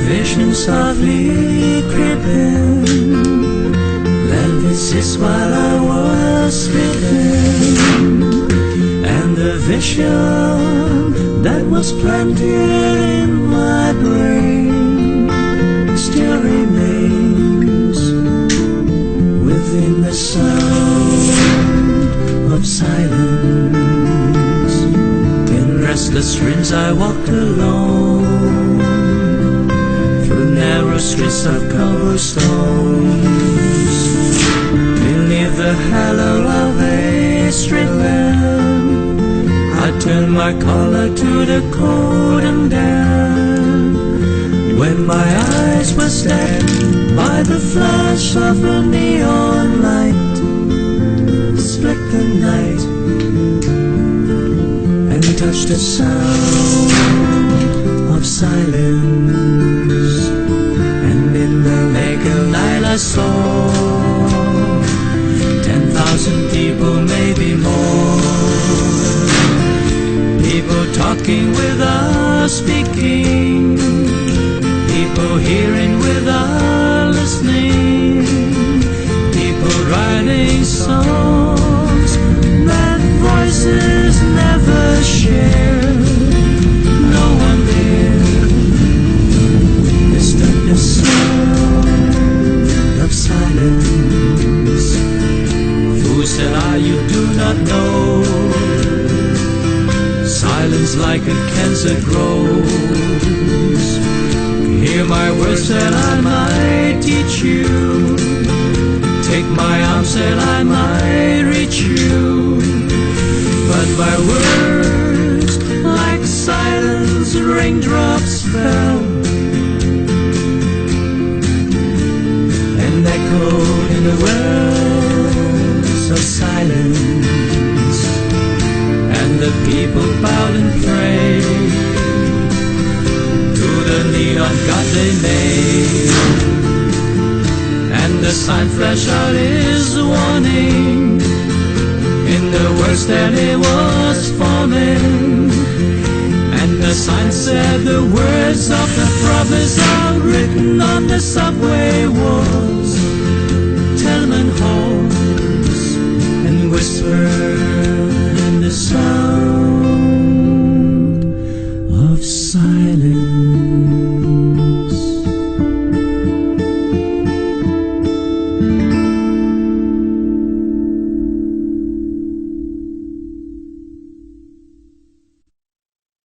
vision softly creeping, let me cease while I was sleeping, and the vision that was planted in my brain still remains within the sound of silence. In restless dreams I walked alone through narrow streets of cobblestones, beneath the halo of a street lamp. I turned my collar to the cold and damp, when my eyes were stabbed by the flash of a neon light, split the night and touched the sound of silence. And in the naked light I saw 10,000 people, maybe more, people talking without speaking, people hearing without listening, people writing songs that voices never share. No one there disturbed the sound of silence. Who said you do not know? Silence like a cancer grows. Hear my words that I might teach you. Take my arms that I might reach you. But my words, like silence, raindrops fell and echoed in the wells of silence. And the people bowed and prayed to the neon god they made, and the sign flashed out his warning in the words that he was forming. And the sign said the words of the prophets are written on the subway walls, tenement halls, and whispered in the sun.